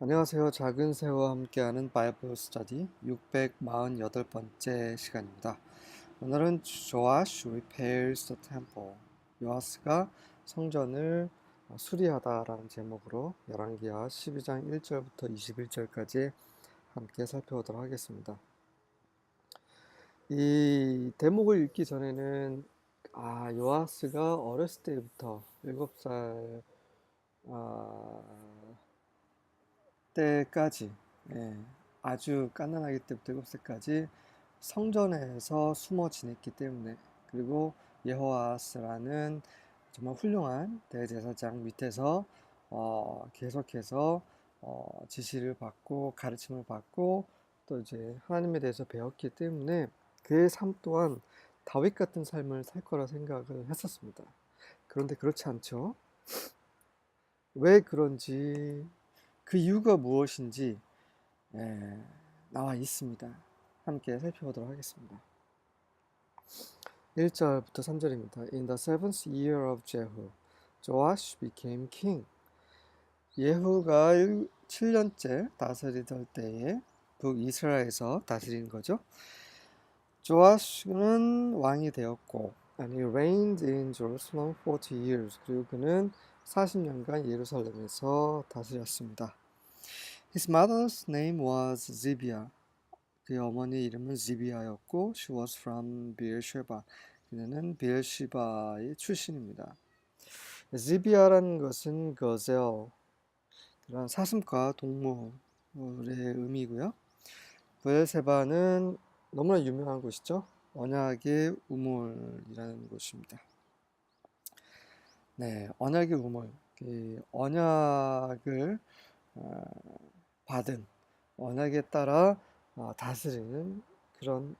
안녕하세요. 작은 새와 함께하는 바이블 스터디 648번째 시간입니다. 오늘은 Joash repairs the temple. 요아스가 성전을 수리하다라는 제목으로 열왕기하 12장 1절부터 21절까지 함께 살펴보도록 하겠습니다. 이 대목을 읽기 전에는 요아스가 어렸을 때부터 7살 때까지, 예, 아주 갓난아기 때부터 7살까지 성전에서 숨어 지냈기 때문에, 그리고 여호아스라는 정말 훌륭한 대제사장 밑에서 계속해서 지시를 받고 가르침을 받고 또 이제 하나님에 대해서 배웠기 때문에 그의 삶 또한 다윗 같은 삶을 살 거라 생각을 했었습니다. 그런데 그렇지 않죠. 왜 그런지, 그 이유가 무엇인지 나와 있습니다. 함께 살펴보도록 하겠습니다. 1절부터 3절입니다. In the seventh year of Jehu, Joash became king. 예후가 7년째 다스리던 때에 북이스라엘에서 다스린 거죠. 조아시는 왕이 되었고, and he reigned in Jerusalem 40 years. 그리고 그는 40년간 예루살렘에서 다스렸습니다. His mother's name was Zibiah. 그의 어머니 이름은 지비아였고, she was from Beersheba. 그녀는 베er시바의 출신입니다. 지비아라는 것은 거젤, 그런 사슴과 동물의 의미고요. 베er세바는 너무나 유명한 곳이죠. 언약의 우물이라는 곳입니다. 네, 언약의 우물. 그 언약을 받은, 언약에 따라 다스리는 그런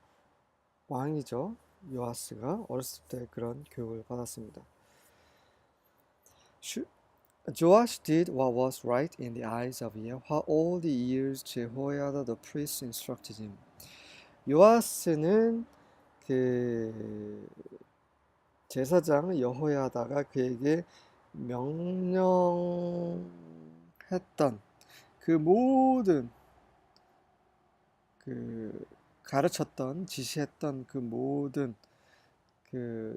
왕이죠. 요아스가 어렸을 때 그런 교육을 받았습니다. Joash did what was right in the eyes of Yahweh all the years Jehoiada the priest instructed him. 요아스는 그 제사장 여호야다가 그에게 명령했던 그 모든 그 가르쳤던 지시했던 그 모든 그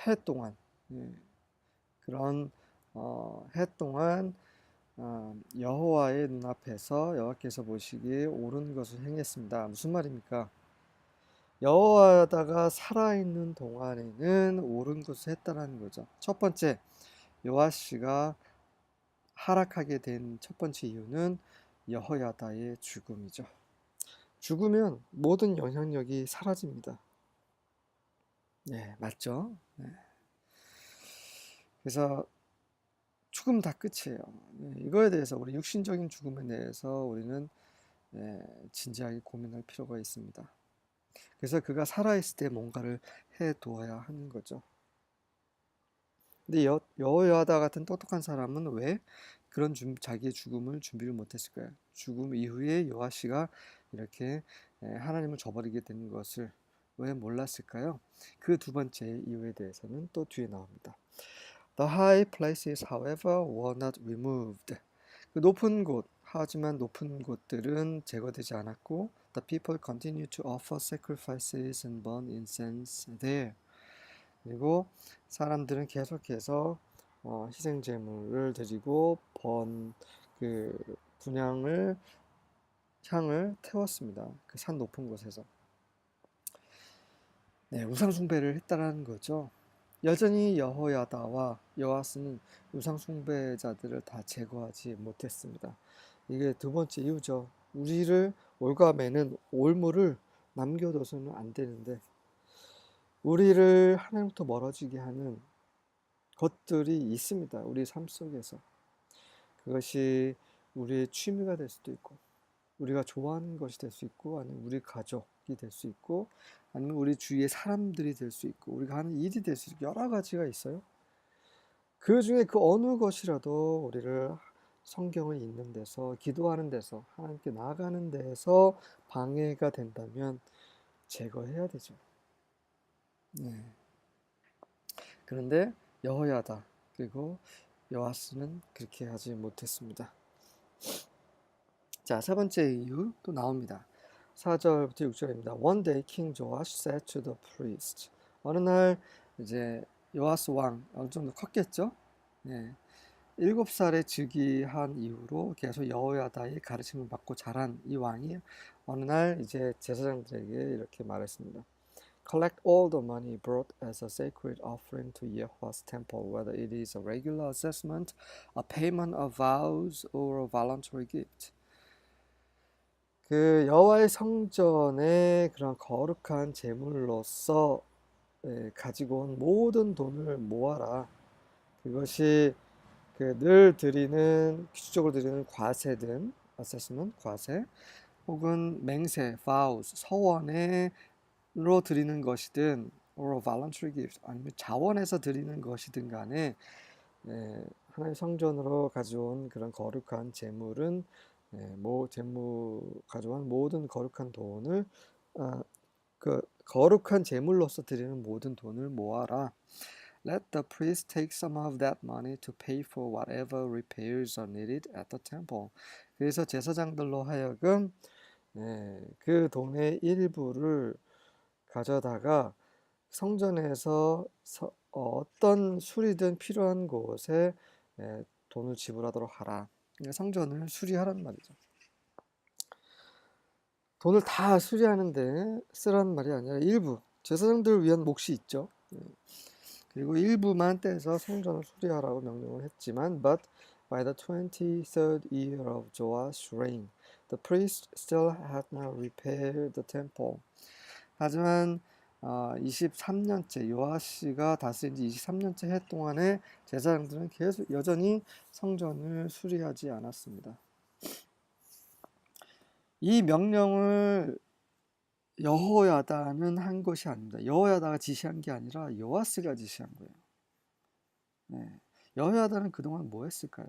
해 동안, 예, 그런 해 동안 여호와의 눈앞에서 여호와께서 보시기에 옳은 것을 행했습니다. 무슨 말입니까? 여호와다가 살아있는 동안에는 옳은 것을 했다라는 거죠. 첫 번째, 요아시가 하락하게 된 첫 번째 이유는 여호야다의 죽음이죠. 죽으면 모든 영향력이 사라집니다. 네, 맞죠? 네. 그래서 죽음 다 끝이에요. 네, 이거에 대해서 우리 육신적인 죽음에 대해서 우리는 진지하게 고민할 필요가 있습니다. 그래서 그가 살아있을 때 뭔가를 해두어야 하는 거죠. 근데 여호야다 같은 똑똑한 사람은 왜 그런 자기의 죽음을 준비를 못했을까요? 죽음 이후에 요아시가 이렇게 하나님을 저버리게 된 것을 왜 몰랐을까요? 그 두 번째 이유에 대해서는 또 뒤에 나옵니다. The high places, however, were not removed. 그 높은 곳, 하지만 높은 곳들은 제거되지 않았고, the people continued to offer sacrifices and burn incense there. 그리고 사람들은 계속해서 희생 제물을 드리고 그 분향을 향을 태웠습니다. 그 산 높은 곳에서. 네, 우상 숭배를 했다라는 거죠. 여전히 여호야다와 여호와스는 우상 숭배자들을 다 제거하지 못했습니다. 이게 두 번째 이유죠. 우리를 올가매는 올무를 남겨둬서는 안 되는데 우리를 하나님부터 멀어지게 하는 것들이 있습니다. 우리 삶 속에서. 그것이 우리의 취미가 될 수도 있고 우리가 좋아하는 것이 될 수 있고 아니면 우리 가족이 될 수 있고 아니면 우리 주위의 사람들이 될 수 있고 우리가 하는 일이 될 수 있고 여러 가지가 있어요. 그 중에 그 어느 것이라도 우리를 성경을 읽는 데서 기도하는 데서 하나님께 나아가는 데서 방해가 된다면 제거해야 되죠. 네. 그런데 여호야다 그리고 여호와스는 그렇게 하지 못했습니다. 자, 세 번째 이유 또 나옵니다. 4절부터 6절입니다. One day King Joash said to the priest. 어느 날 이제 요아스 왕 어느 정도 컸겠죠? 네. 7살에 즉위한 이후로 계속 여호야다의 가르침을 받고 자란 이 왕이 어느 날 이제 제사장들에게 이렇게 말했습니다. Collect all the money brought as a sacred offering to Yahweh's temple, whether it is a regular assessment, a payment of vows, or a voluntary gift. 그 여호와의 성전에 그런 거룩한 제물로서 가지고 온 모든 돈을 모아라. 그것이 그 늘 드리는 규칙적으로 드리는 과세든 assessment 과세 혹은 맹세 vows 서원으로 드리는 것이든 or a voluntary gift 아니면 자원해서 드리는 것이든 간에 하나님의 성전으로 가져온 그런 거룩한 제물은 가져온 모든 거룩한 돈을 그 거룩한 제물로서 드리는 모든 돈을 모아라. Let the priest take some of that money to pay for whatever repairs are needed at the temple. 그래서 제사장들로 하여금 그 돈의 일부를 가져다가 성전에서 어떤 수리든 필요한 곳에 돈을 지불하도록 하라. 성전을 수리하란 말이죠. 돈을 다 수리하는데 쓰라는 말이 아니라 일부 제사장들을 위한 몫이 있죠. 그리고 일부만 떼서 성전을 수리하라고 명령을 했지만 but by the 23rd year of Joash's reign, the priest still had not repaired the temple. 하지만 23년째 요아시가 다스린 지 23년째 해 동안에 제사장들은 계속 여전히 성전을 수리하지 않았습니다. 이 명령을 여호야다는 한 것이 아닙니다. 여호야다가 지시한 게 아니라 요아스가 지시한 거예요. 네. 여호야다는 그동안 뭐 했을까요?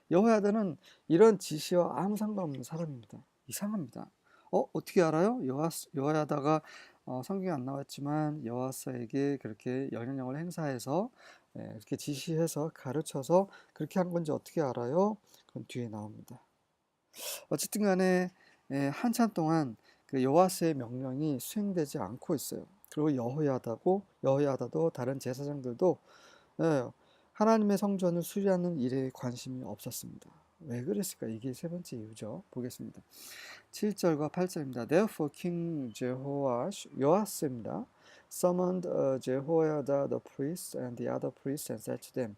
여호야다는 이런 지시와 아무 상관없는 사람입니다. 이상합니다. 어떻게 알아요? 여호야다가 성경에 안 나왔지만 여호와스에게 그렇게 영향력을 행사해서 이렇게 지시해서 가르쳐서 그렇게 한 건지 어떻게 알아요? 그건 뒤에 나옵니다. 어쨌든 간에 한참 동안 그 여호와스의 명령이 수행되지 않고 있어요. 그리고 여호야다도 다른 제사장들도 하나님의 성전을 수리하는 일에 관심이 없었습니다. 왜 그랬을까? 이게 세 번째 이유죠. 보겠습니다. 7절과 8절입니다. Therefore King Jehoash, 요아스입니다. Summoned Jehoiada the priest and the other priests and said to them.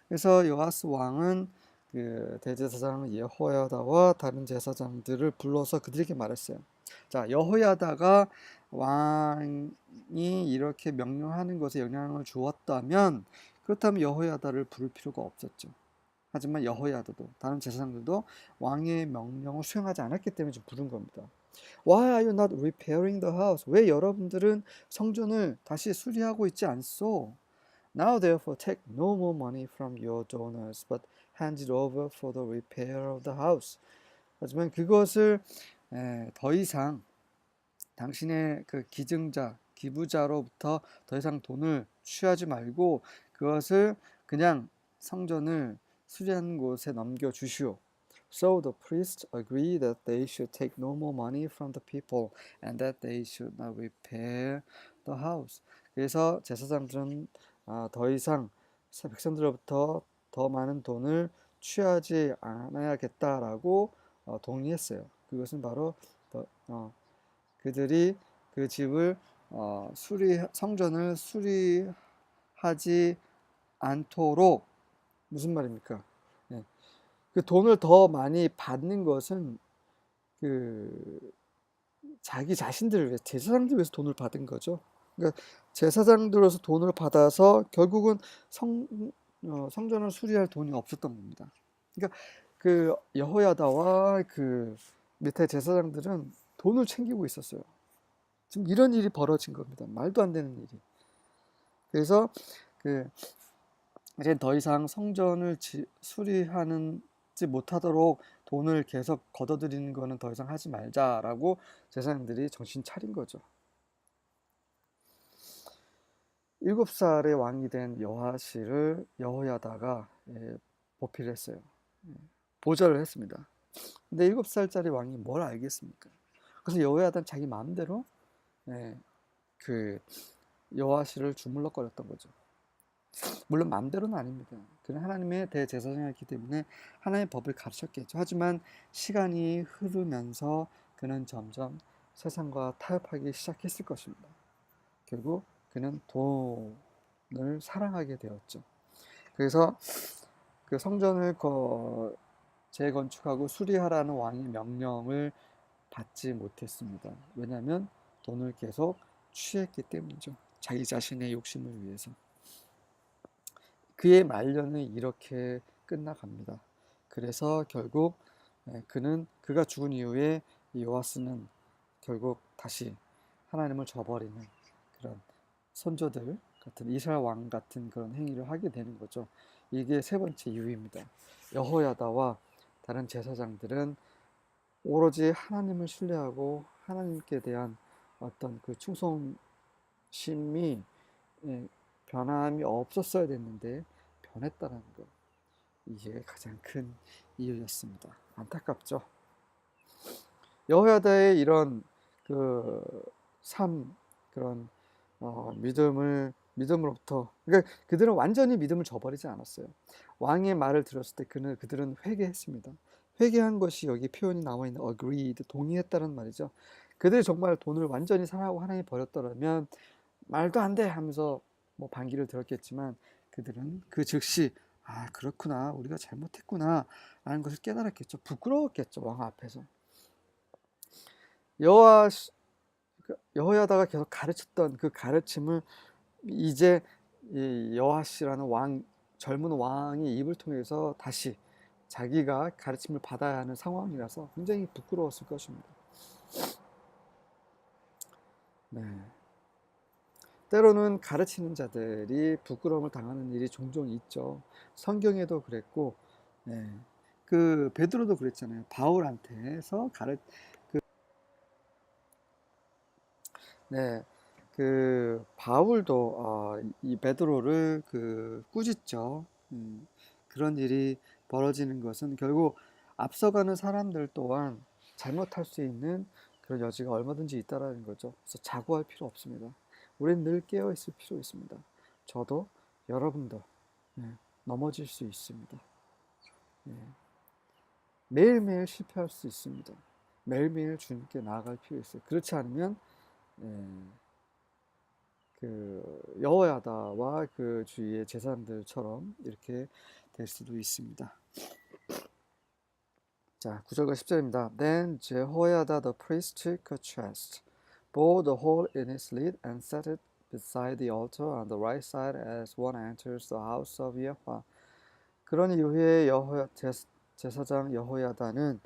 그래서 요아스 왕은 그 대제사장 여호야다와 다른 제사장들을 불러서 그들에게 말했어요. 자, 여호야다가 왕이 이렇게 명령하는 것에 영향을 주었다면 그렇다면 여호야다를 부를 필요가 없었죠. 하지만 여호야다도 다른 제사장들도 왕의 명령을 수행하지 않았기 때문에 좀 부른 겁니다. Why are you not repairing the house? 왜 여러분들은 성전을 다시 수리하고 있지 않소? Now therefore take no more money from your donors, but hand it over for the repair of the house. 하지만 그것을 더 이상 당신의 그 기부자로부터 더 이상 돈을 취하지 말고 그것을 그냥 성전을 수리하는 곳에 넘겨주시오. So the priests agreed that they should take no more money from the people and that they should not repair the house. 그래서 제사장들은 더 이상 백성들로부터 더 많은 돈을 취하지 않아야겠다라고 동의했어요. 그것은 바로 그들이 그 집을 성전을 수리하지 않도록 무슨 말입니까? 그 돈을 더 많이 받는 것은 그 자기 자신들을 위해서 제사장들 위해서 돈을 받은 거죠. 그러니까 제사장들로서 돈을 받아서 결국은 성전을 수리할 돈이 없었던 겁니다. 그러니까 그 여호야다와 그 밑에 제사장들은 돈을 챙기고 있었어요. 지금 이런 일이 벌어진 겁니다. 말도 안 되는 일이. 그래서 이제 더 이상 성전을 수리하지 못하도록 돈을 계속 걷어들이는 거는 더 이상 하지 말자라고 제사장들이 정신 차린 거죠. 7살의 왕이 된 여호야다가 보필을 했어요. 보절을 했습니다. 근데 7살짜리 왕이 뭘 알겠습니까? 그래서 여호야다는 자기 마음대로 그 여호와시를 주물럭거렸던 거죠. 물론 마음대로는 아닙니다. 그는 하나님의 대제사장이었기 때문에 하나님의 법을 가르쳤겠죠. 하지만 시간이 흐르면서 그는 점점 세상과 타협하기 시작했을 것입니다. 결국 그는 돈을 사랑하게 되었죠. 그래서 그 성전을 재건축하고 수리하라는 왕의 명령을 받지 못했습니다. 왜냐하면 돈을 계속 취했기 때문이죠. 자기 자신의 욕심을 위해서. 그의 말년은 이렇게 끝나갑니다. 그래서 결국 그가 죽은 이후에 요아스는 결국 다시 하나님을 저버리는 그런 선조들 같은 이스라엘 왕 같은 그런 행위를 하게 되는 거죠. 이게 세 번째 이유입니다. 여호야다와 다른 제사장들은 오로지 하나님을 신뢰하고 하나님께 대한 어떤 그 충성심이 변함이 없었어야 됐는데 변했다는 것. 이게 가장 큰 이유였습니다. 안타깝죠. 여호야다의 이런 그런 믿음으로부터, 그러니까 그들은 완전히 믿음을 저버리지 않았어요. 왕의 말을 들었을 때 그들은 회개했습니다. 회개한 것이 여기 표현이 나와 있는 agreed, 동의했다는 말이죠. 그들이 정말 돈을 완전히 사랑하고 하나님 버렸더라면 말도 안 돼 하면서 뭐 반기를 들었겠지만 그들은 그 즉시 그렇구나, 우리가 잘못했구나 라는 것을 깨달았겠죠. 부끄러웠겠죠, 왕 앞에서. 여호야다가 계속 가르쳤던 그 가르침을 이제 이 여호아시라는 젊은 왕의 입을 통해서 다시 자기가 가르침을 받아야 하는 상황이라서 굉장히 부끄러웠을 것입니다. 네. 때로는 가르치는 자들이 부끄러움을 당하는 일이 종종 있죠. 성경에도 그랬고, 그 베드로도 그랬잖아요. 바울한테서 그 바울도 이 베드로를 꾸짖죠. 그런 일이 벌어지는 것은 결국 앞서가는 사람들 또한 잘못할 수 있는 그런 여지가 얼마든지 있다라는 거죠. 그래서 자고할 필요 없습니다. 우리는 늘 깨어 있을 필요 있습니다. 저도 여러분도 넘어질 수 있습니다. 매일매일 실패할 수 있습니다. 매일매일 주님께 나아갈 필요 있어요. 그렇지 않으면 그 여호야다와 그 주위의 제사장들처럼 이렇게 될 수도 있습니다. 자, 9절과 10절입니다. Then Jehoiada the priest took a chest, bore the whole in his lid, and set it beside the altar on the right side as one enters the house of Yahweh. 그런 이후에 제사장 여호야다는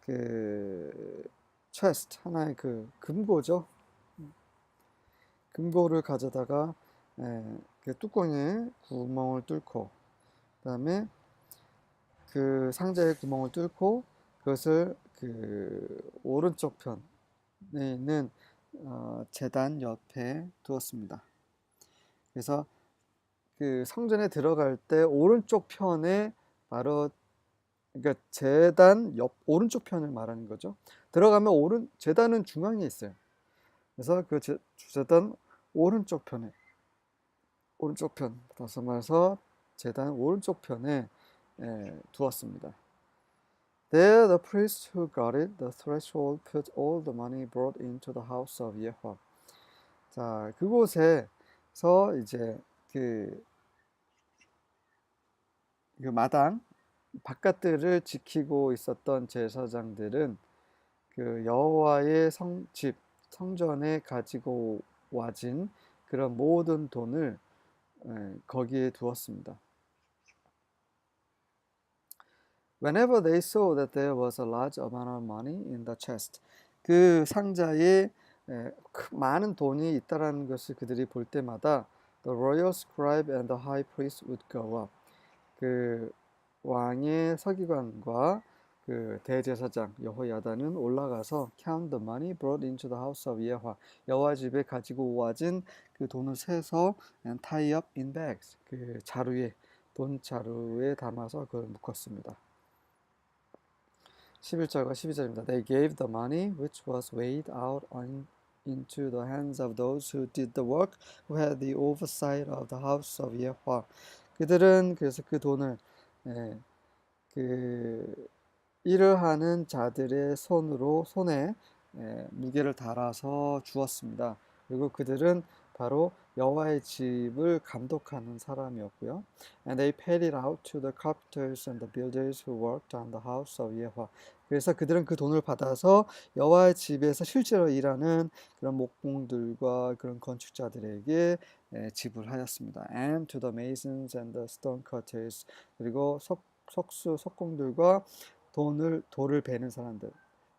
그 chest, 하나의 그 금고죠. 금고를 가져다가 그 뚜껑에 구멍을 뚫고, 그 다음에 그 상자에 구멍을 뚫고 그것을 그 오른쪽 편에 있는 제단 옆에 두었습니다. 그래서 그 성전에 들어갈 때 오른쪽 편에 바로, 그러니까 제단 옆 오른쪽 편을 말하는 거죠. 들어가면 제단은 중앙에 있어요. 그래서 그 제단 오른쪽 편, 다시 말해서 제단 오른쪽 편에 두었습니다. There the priest who guarded the threshold put all the money brought into the house of Yahweh. 자, 그곳에서 이제 그 마당 바깥들을 지키고 있었던 제사장들은 그 여호와의 성전에 가지고 와진 그런 모든 돈을 거기에 두었습니다. Whenever they saw that there was a large amount of money in the chest, 그 상자에 많은 돈이 있다라는 것을 그들이 볼 때마다 the royal scribe and the high priest would go up. 그 왕의 서기관과 그 대제사장 여호야다는 올라가서 count the money brought into the house of Yahweh, 여호와 집에 가지고 와진 그 돈을 세서 and tie up in bags, 그 자루에 돈 자루에 담아서 그걸 묶었습니다. 11절과 12절입니다. They gave the money which was weighed out into the hands of those who did the work, who had the oversight of the house of 예화. 그들은 그래서 그 돈을 예, 그 일을 하는 자들의 손에 무게를 달아서 주었습니다. 그리고 그들은 바로 여호와의 집을 감독하는 사람이었고요. And they paid it out to the carpenters and the builders who worked on the house of 예화. 그래서 그들은 그 돈을 받아서 여호와의 집에서 실제로 일하는 그런 목공들과 그런 건축자들에게 지불하였습니다. And to the masons and the stone cutters. 그리고 석공들과 돌을 베는 사람들.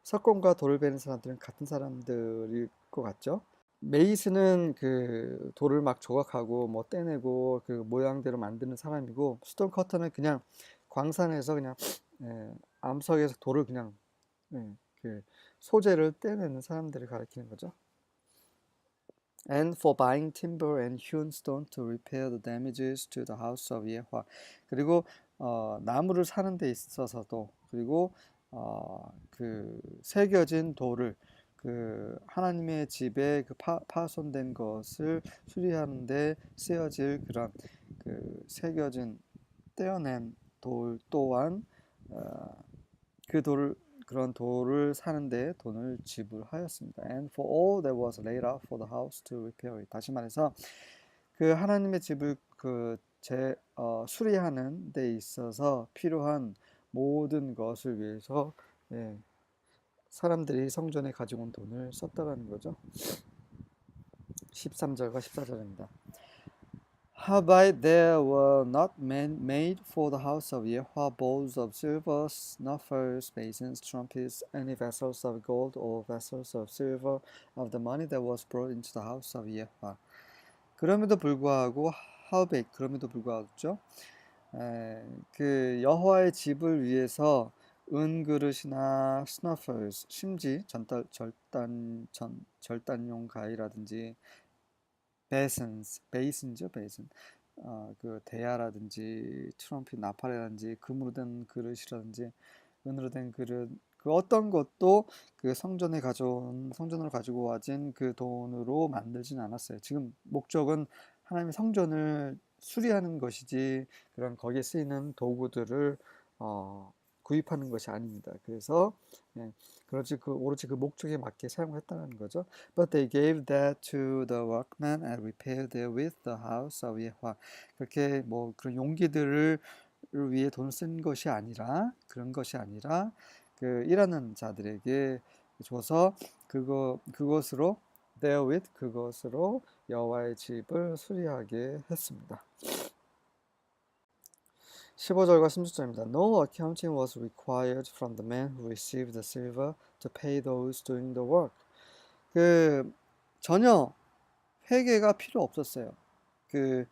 석공과 돌을 베는 사람들은 같은 사람들일 것 같죠? 메이스는 그 돌을 막 조각하고 뭐 떼내고 그 모양대로 만드는 사람이고, 스톤 커터는 그냥 광산에서 그냥 암석에서 돌을 그냥 그 소재를 떼내는 사람들을 가리키는 거죠. And for buying timber and hewn stone to repair the damages to the house of 예화. 그리고 나무를 사는 데 있어서도, 그리고 그 새겨진 돌을 그 하나님의 집에 그 파손된 것을 수리하는데 쓰여질 그런 그 새겨진 떼어낸 돌 또한 그 돌을 그런 돌을 사는데 돈을 지불하였습니다. And for all that was laid out for the house to repair it. 다시 말해서 그 하나님의 집을 수리하는 데 있어서 필요한 모든 것을 위해서 사람들이 성전에 가지고 온 돈을 썼다라는 거죠. 13절과 14절입니다. Howbeit there were not made for the house of Yahweh bowls of silver, snuffers, basins, trumpets, any vessels of gold or vessels of silver of the money that was brought into the house of Yahweh. 그럼에도 불구하고 그럼에도 불구하고죠. 그 여호와의 집을 위해서 은그릇이나 snuffers, 심지 절단용 가위라든지 basins, 그 대야라든지 트럼펫, 나팔이라든지 금으로 된 그릇이라든지 은으로 된 그릇, 그 어떤 것도 그 성전으로 가지고 와진 그 돈으로 만들진 않았어요. 지금 목적은 하나님의 성전을 수리하는 것이지 그런 거기에 쓰이는 도구들을 구입하는 것이 아닙니다. 그래서 오로지 그 목적에 맞게 사용했다는 거죠. But they gave that to the workmen and repaired therewith the house of 예화. 그렇게 뭐 그런 용기들을 위해 돈을 쓴 것이 아니라, 그런 것이 아니라 그 일하는 자들에게 줘서 그것으로 여호와의 집을 수리하게 했습니다. 15절과 16절입니다. No accounting was required from the man who received the silver to pay those doing the work. 그 전혀 회계가 필요 없었어요. 그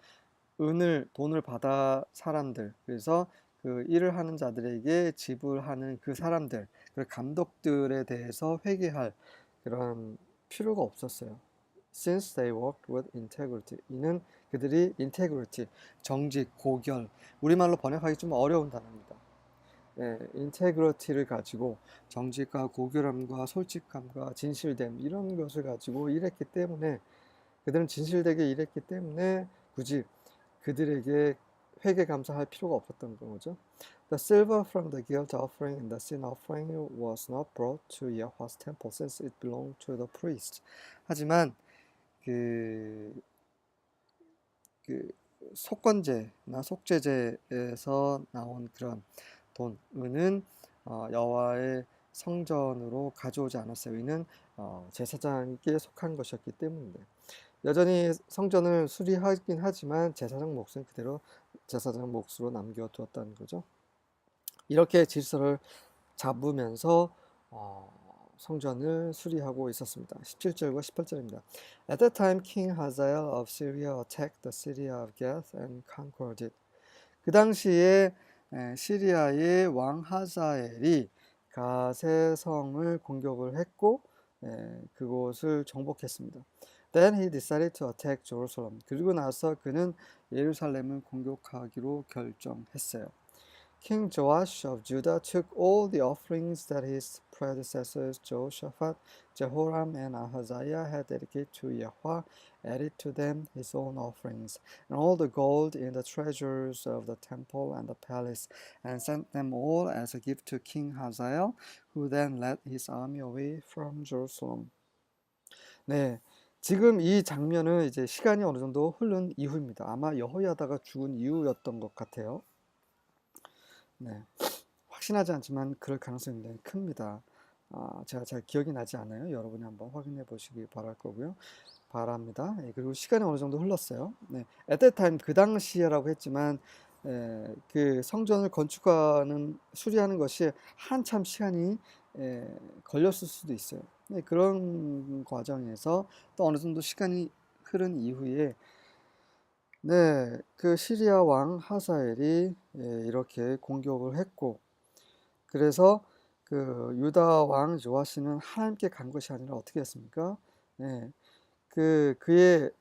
돈을 받아 사람들, 그래서 그 일을 하는 자들에게 지불하는 그 사람들, 그 감독들에 대해서 회계할 그런 필요가 없었어요. Since they worked with integrity. 이는 그들이 integrity, 정직, 고결, 우리말로 번역하기 좀 어려운 단어입니다. 인테그리티를 가지고 정직과 고결함과 솔직함과 진실됨, 이런 것을 가지고 일했기 때문에, 그들은 진실되게 일했기 때문에 굳이 그들에게 회개 감사할 필요가 없었던 거죠. The silver from the guilt offering and the sin offering was not brought to Yahweh's temple since it belonged to the priest. 하지만 그 속건제나 속죄제에서 나온 그런 은은 여호와의 성전으로 가져오지 않았어요. 이는 제사장에게 속한 것이었기 때문인데, 여전히 성전을 수리하긴 하지만 제사장 몫은 그대로 제사장 몫으로 남겨두었다는 거죠. 이렇게 질서를 잡으면서 성전을 수리하고 있었습니다. 17절과 18절입니다. At that time, King Hazael of Syria attacked the city of Gath and conquered it. 그 당시에 시리아의 왕 하자엘이 갓의 성을 공격을 했고 그곳을 정복했습니다. Then he decided to attack Jerusalem. 그리고 나서 그는 예루살렘을 공격하기로 결정했어요. King Joash of Judah took all the offerings that his predecessors Jehoshaphat, Jehoram, and Ahaziah had dedicated to Yahweh, added to them his own offerings, and all the gold in the treasures of the temple and the palace, and sent them all as a gift to King Hazael, who then led his army away from Jerusalem. 네, 지금 이 장면은 이제 시간이 어느 정도 흐른 이후입니다. 아마 여호야다가 죽은 이후였던 것 같아요. 네. 확신하지 않지만 그럴 가능성이 굉장히 큽니다. 제가 잘 기억이 나지 않아요. 여러분이 한번 확인해 보시기 바랍니다. 예, 그리고 시간이 어느 정도 흘렀어요. 네, at that time 그 당시에라고 했지만 그 성전을 수리하는 것이 한참 시간이 걸렸을 수도 있어요. 네, 그런 과정에서 또 어느 정도 시간이 흐른 이후에 네, 그 시리아 왕 하사엘이 이렇게 공격을 했고 그래서 그 유다 왕 요아시는 하나님께 간 것이 아니라 어떻게 했습니까? 네, 그의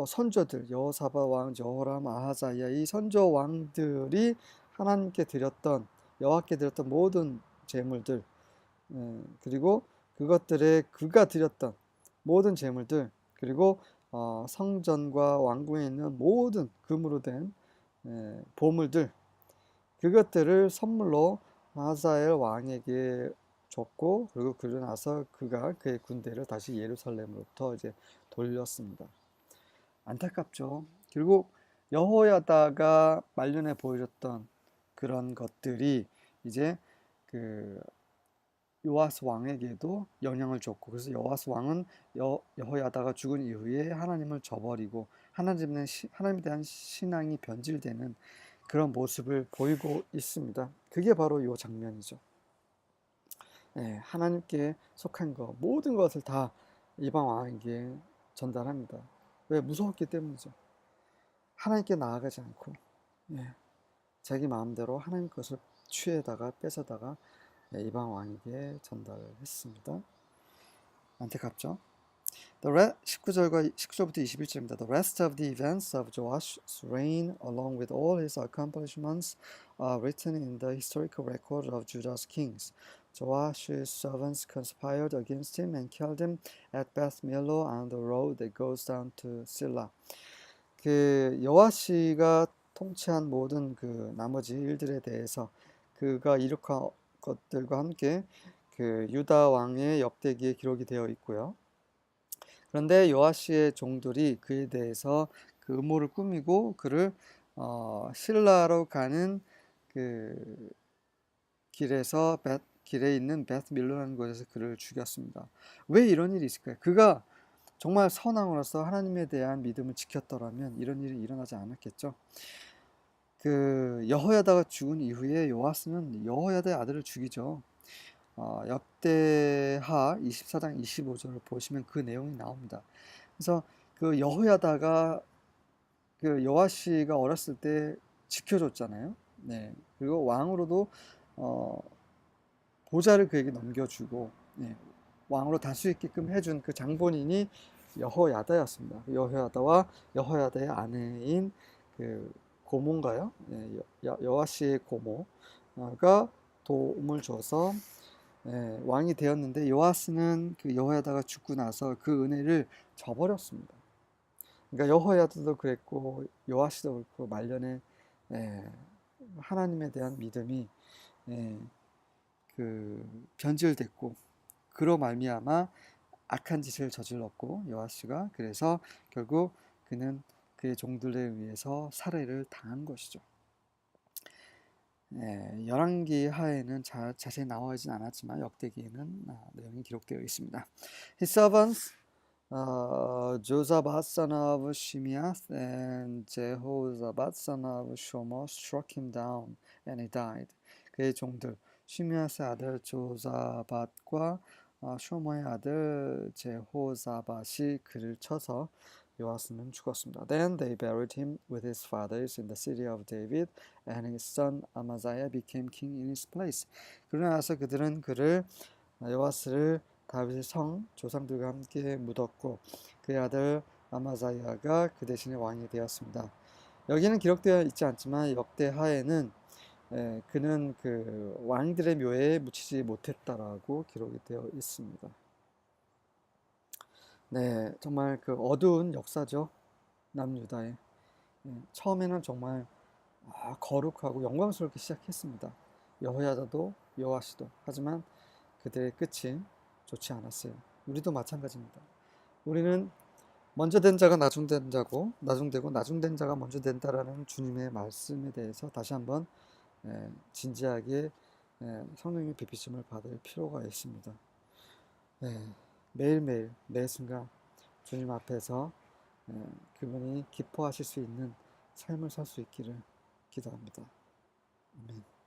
선조들 여호사밧 왕, 여호람, 아하자야 이 선조 왕들이 하나님께 여호와께 드렸던 모든 제물들 그리고 그가 드렸던 모든 제물들 그리고 성전과 왕궁에 있는 모든 금으로 된 보물들 그것들을 선물로 하사엘 왕에게 줬고 그리고 그러고 나서 그가 그의 군대를 다시 예루살렘으로부터 이제 돌렸습니다. 안타깝죠. 결국 여호야다가 말년에 보여줬던 그런 것들이 이제 그 요아스 왕에게도 영향을 줬고 그래서 요아스 왕은 여호야다가 죽은 이후에 하나님을 저버리고 하나님에 대한 신앙이 변질되는 그런 모습을 보이고 있습니다. 그게 바로 이 장면이죠. 네, 하나님께 속한 것 모든 것을 다 이방 왕에게 전달합니다. 왜? 무서웠기 때문이죠. 하나님께 나아가지 않고 자기 마음대로 하나님 것을 취해다가 뺏어다가 이방 왕에게 전달했습니다. 안타깝죠. 19절부터 21절입니다. The rest of the events of Joash's reign, along with all his accomplishments, are written in the historical record of Judah's kings. Joash's servants conspired against him and killed him at Beth Millo on the road that goes down to Silla. 그 여호와시가 통치한 모든 그 나머지 일들에 대해서 그가 일으킨 것들과 함께 그 유다 왕의 역대기에 기록이 되어 있고요. 그런데 요아시의 종들이 그에 대해서 그 음모를 꾸미고 그를 실라로 가는 그 길에 있는 베트 밀로라는 곳에서 그를 죽였습니다. 왜 이런 일이 있을까요? 그가 정말 선왕으로서 하나님에 대한 믿음을 지켰더라면 이런 일이 일어나지 않았겠죠. 그 여호야다가 죽은 이후에 요아스는 여호야다의 아들을 죽이죠. 역대하 24장 25절을 보시면 그 내용이 나옵니다. 그래서 그 여호야다가 그 요아시가 어렸을 때 지켜줬잖아요. 네. 그리고 왕으로도 보좌를 그에게 넘겨주고 왕으로 다스 수 있게끔 해준 그 장본인이 여호야다였습니다. 여호야다와 여호야다의 아내인 그 고모인가요? 여아시의 고모가 도움을 줘서 왕이 되었는데 요아스는 그 여호야다가 죽고 나서 그 은혜를 저버렸습니다. 그러니까 여호야다도 그랬고 요아시도 그렇고 말년에 하나님에 대한 믿음이 그 변질됐고 그로 말미암아 악한 짓을 저질렀고 요아시가 그래서 결국 그는 그의 종들에 의해서 살해를 당한 것이죠. 열왕기 하에는 자세히 나와 있진 않았지만 역대기에는 내용이 기록되어 있습니다. His servants, Josaphat son of Shimeath and Jehoshaphat son of Shomer struck him down and he died. 그의 종들 시므앗의 아들 조사밧과 쇼머의 아들 제호사밧이 그를 쳐서 요아스는 죽었습니다. Then they buried him with his fathers in the city of David, and his son Amaziah became king in his place. 그러고 나서 그들은 요아스를 다윗의 성 조상들과 함께 묻었고 그의 아들 아마사야가 그 대신에 왕이 되었습니다. 여기는 기록되어 있지 않지만 역대하에는 그는 그 왕들의 묘에 묻히지 못했다라고 기록이 되어 있습니다. 네, 정말 그 어두운 역사죠. 남유다의. 처음에는 정말 거룩하고 영광스럽게 시작했습니다. 여호야다도 여호와시도. 하지만 그들의 끝이 좋지 않았어요. 우리도 마찬가지입니다. 우리는 먼저 된 자가 나중된 자고 나중되고 나중된 자가 먼저 된다라는 주님의 말씀에 대해서 다시 한번 진지하게 성령의 비피심을 받을 필요가 있습니다. 매일매일 매 순간 주님 앞에서 그분이 기뻐하실 수 있는 삶을 살 수 있기를 기도합니다. 아멘.